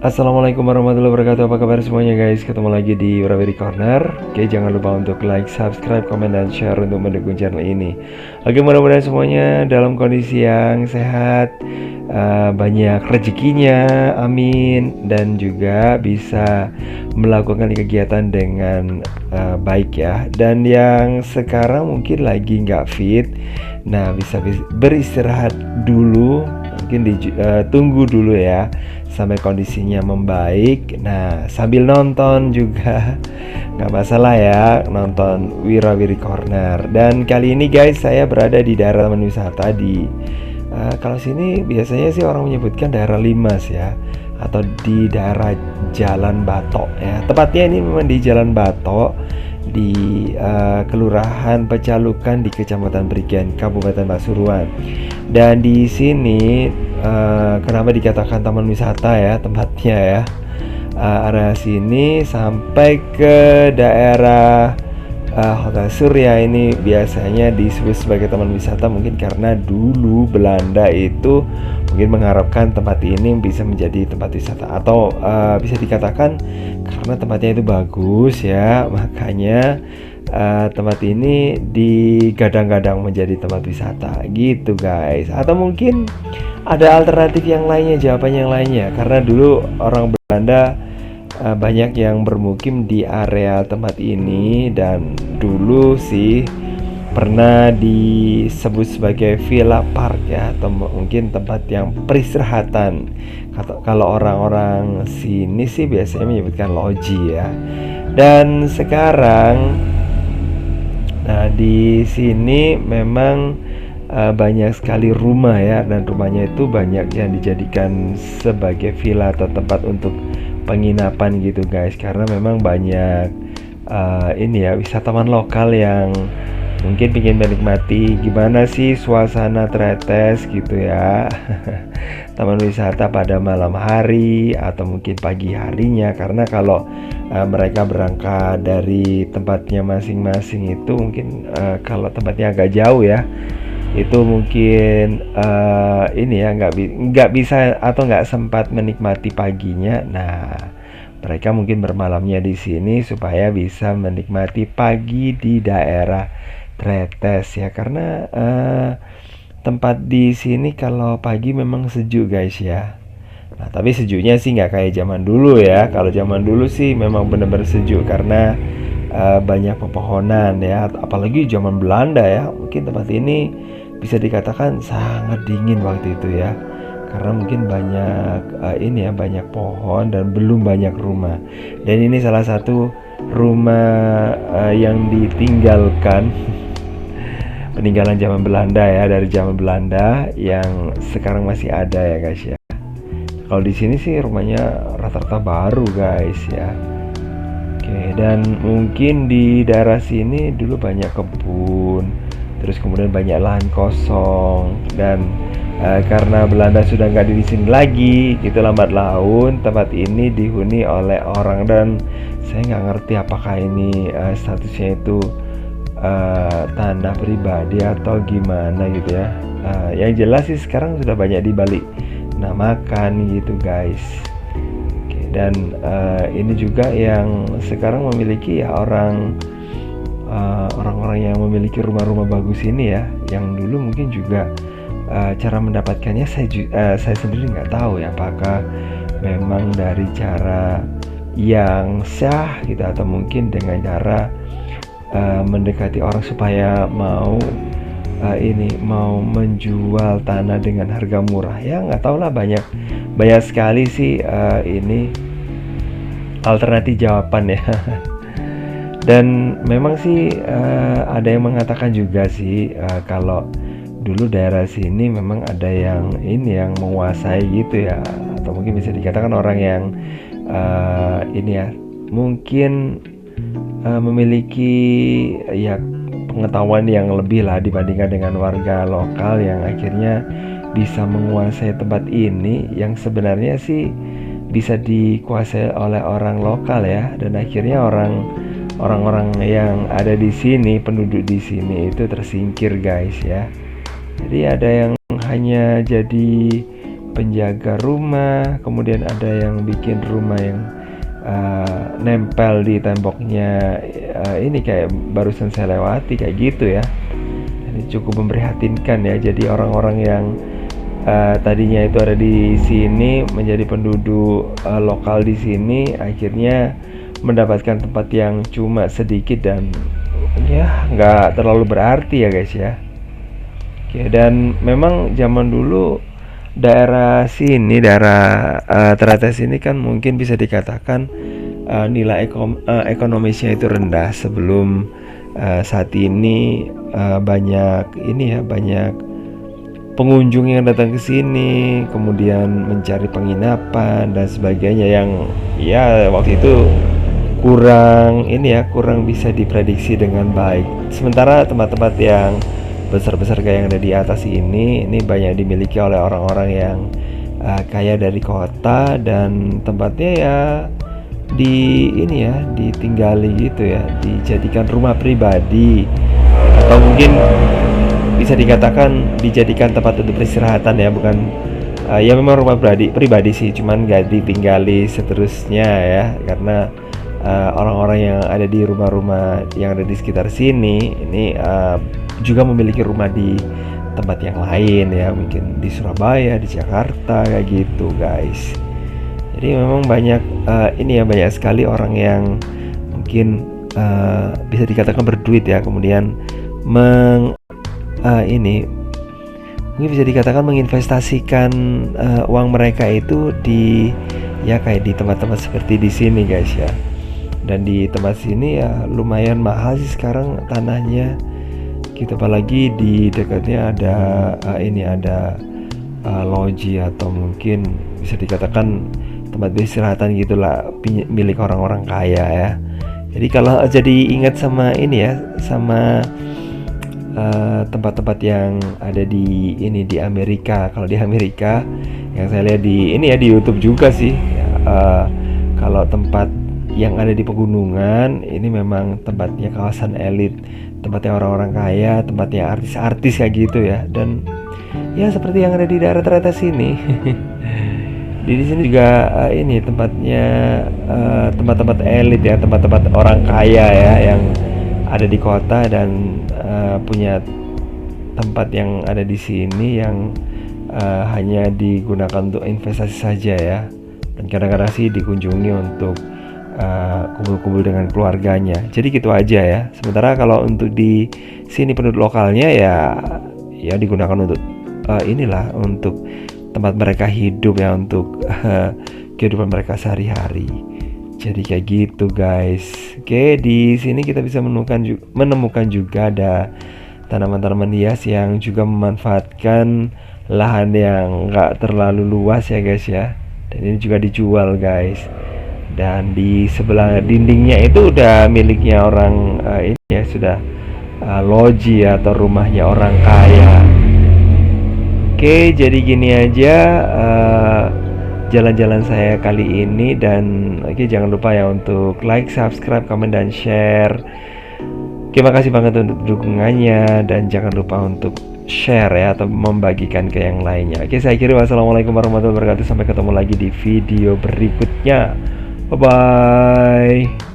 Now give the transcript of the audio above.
Assalamualaikum warahmatullahi wabarakatuh. Apa kabar semuanya guys? Ketemu lagi di Wirawiri Corner. Oke, jangan lupa untuk like, subscribe, komen, dan share untuk mendukung channel ini. Oke, mudah-mudahan semuanya dalam kondisi yang sehat, banyak rezekinya, amin. Dan juga bisa melakukan kegiatan dengan baik ya. Dan yang sekarang mungkin lagi nggak fit, nah bisa beristirahat dulu. Mungkin tunggu dulu ya sampai kondisinya membaik. Nah, sambil nonton juga nggak masalah ya, nonton Wirawiri Corner. Dan kali ini guys, saya berada di daerah taman wisata di kalau sini biasanya sih orang menyebutkan daerah Limas ya, atau di daerah Jalan Batok ya. Tepatnya ini memang di Jalan Batok, di Kelurahan Pecalukan di Kecamatan Prigen, Kabupaten Pasuruan. Dan di sini kenapa dikatakan taman wisata ya tempatnya ya, area sini sampai ke daerah Hotel Surya ini biasanya disebut sebagai taman wisata, mungkin karena dulu Belanda itu mungkin mengharapkan tempat ini bisa menjadi tempat wisata, atau bisa dikatakan karena tempatnya itu bagus ya, makanya tempat ini digadang-gadang menjadi tempat wisata gitu guys. Atau mungkin ada alternatif yang lainnya, jawaban yang lainnya, karena dulu orang Belanda banyak yang bermukim di area tempat ini, dan dulu sih pernah disebut sebagai Villa Park ya, atau mungkin tempat yang peristirahatan. Kalau orang-orang sini sih biasanya menyebutkan loji ya. Dan sekarang, nah di sini memang banyak sekali rumah ya, dan rumahnya itu banyak yang dijadikan sebagai villa atau tempat untuk penginapan gitu guys, karena memang banyak ini ya, wisatawan lokal yang mungkin ingin menikmati gimana sih suasana Tretes gitu ya. Taman wisata pada malam hari atau mungkin pagi harinya, karena kalau mereka berangkat dari tempatnya masing-masing itu mungkin kalau tempatnya agak jauh ya, itu mungkin ini ya, nggak bisa atau nggak sempat menikmati paginya. Nah, mereka mungkin bermalamnya di sini supaya bisa menikmati pagi di daerah Tretes ya, karena tempat di sini kalau pagi memang sejuk guys ya. Nah, tapi sejuknya sih nggak kayak zaman dulu ya. Kalau zaman dulu sih memang benar-benar sejuk karena banyak pepohonan ya, apalagi zaman Belanda ya. Mungkin tempat ini bisa dikatakan sangat dingin waktu itu ya, karena mungkin banyak ini ya, banyak pohon dan belum banyak rumah. Dan ini salah satu rumah yang ditinggalkan peninggalan zaman Belanda ya, dari zaman Belanda yang sekarang masih ada ya guys ya. Kalau di sini sih rumahnya rata-rata baru guys ya. Oke, dan mungkin di daerah sini dulu banyak kebun, terus kemudian banyak lahan kosong, dan karena Belanda sudah nggak di sini lagi, gitu lambat laun tempat ini dihuni oleh orang, dan saya nggak ngerti apakah ini statusnya itu tanah pribadi atau gimana gitu ya. Yang jelas sih sekarang sudah banyak dibalik namakan gitu guys. Dan ini juga yang sekarang memiliki ya orang-orang yang memiliki rumah-rumah bagus ini ya, yang dulu mungkin juga cara mendapatkannya saya sendiri nggak tahu ya, apakah memang dari cara yang sah gitu, atau mungkin dengan cara mendekati orang supaya mau mau menjual tanah dengan harga murah ya, nggak tahu lah, banyak sekali sih ini alternatif jawaban ya. Dan memang sih ada yang mengatakan juga sih kalau dulu daerah sini memang ada yang ini yang menguasai gitu ya, atau mungkin bisa dikatakan orang yang ini ya, mungkin memiliki ya pengetahuan yang lebih lah dibandingkan dengan warga lokal yang akhirnya bisa menguasai tempat ini, yang sebenarnya sih bisa dikuasai oleh orang lokal ya. Dan akhirnya orang-orang yang ada di sini, penduduk di sini itu tersingkir guys ya. Jadi ada yang hanya jadi penjaga rumah, kemudian ada yang bikin rumah yang nempel di temboknya. Ini kayak barusan saya lewati kayak gitu ya. Ini cukup memprihatinkan ya. Jadi orang-orang yang tadinya itu ada di sini menjadi penduduk lokal di sini, akhirnya mendapatkan tempat yang cuma sedikit dan ya nggak terlalu berarti ya guys ya. Oke, dan memang zaman dulu daerah Teratas ini kan mungkin bisa dikatakan nilai ekonomisnya itu rendah sebelum saat ini banyak pengunjung yang datang ke sini, kemudian mencari penginapan dan sebagainya yang ya waktu itu kurang bisa diprediksi dengan baik. Sementara tempat-tempat yang besar-besar kayak yang ada di atas ini banyak dimiliki oleh orang-orang yang kaya dari kota, dan tempatnya ya ditinggali gitu ya, dijadikan rumah pribadi atau mungkin bisa dikatakan dijadikan tempat untuk peristirahatan ya, bukan ya memang rumah pribadi sih, cuman gak ditinggali seterusnya ya, karena orang-orang yang ada di rumah-rumah yang ada di sekitar sini ini juga memiliki rumah di tempat yang lain ya, mungkin di Surabaya, di Jakarta kayak gitu guys. Jadi memang banyak banyak sekali orang yang mungkin bisa dikatakan berduit ya, kemudian mungkin bisa dikatakan menginvestasikan uang mereka itu di ya kayak di tempat-tempat seperti di sini guys ya. Dan di tempat sini ya lumayan mahal sih sekarang tanahnya gitu, apalagi di dekatnya ada loji atau mungkin bisa dikatakan tempat peristirahatan gitulah, milik orang-orang kaya ya. Jadi kalau jadi ingat sama sama tempat-tempat yang ada di Amerika. Kalau di Amerika yang saya lihat di YouTube juga sih ya, kalau tempat yang ada di pegunungan ini memang tempatnya kawasan elit, tempatnya orang-orang kaya, tempatnya artis-artis kayak gitu ya. Dan ya seperti yang ada di daerah Teratas sini. Di sini juga tempatnya tempat-tempat elit ya, tempat-tempat orang kaya ya yang ada di kota dan punya tempat yang ada di sini yang hanya digunakan untuk investasi saja ya. Dan kadang-kadang sih dikunjungi untuk kumpul-kumpul dengan keluarganya. Jadi gitu aja ya. Sementara kalau untuk di sini penduduk lokalnya ya digunakan untuk untuk tempat mereka hidup ya, untuk kehidupan mereka sehari-hari. Jadi kayak gitu guys. Oke, di sini kita bisa menemukan juga ada tanaman-tanaman hias yang juga memanfaatkan lahan yang nggak terlalu luas ya guys ya. Dan ini juga dijual guys. Dan di sebelah dindingnya itu udah miliknya orang sudah loji atau rumahnya orang kaya. Oke, jadi gini aja jalan-jalan saya kali ini, dan jangan lupa ya untuk like, subscribe, komen, dan share. Terima kasih banget untuk dukungannya, dan jangan lupa untuk share ya atau membagikan ke yang lainnya. Oke, saya akhiri, wassalamualaikum warahmatullahi wabarakatuh. Sampai ketemu lagi di video berikutnya. Bye bye.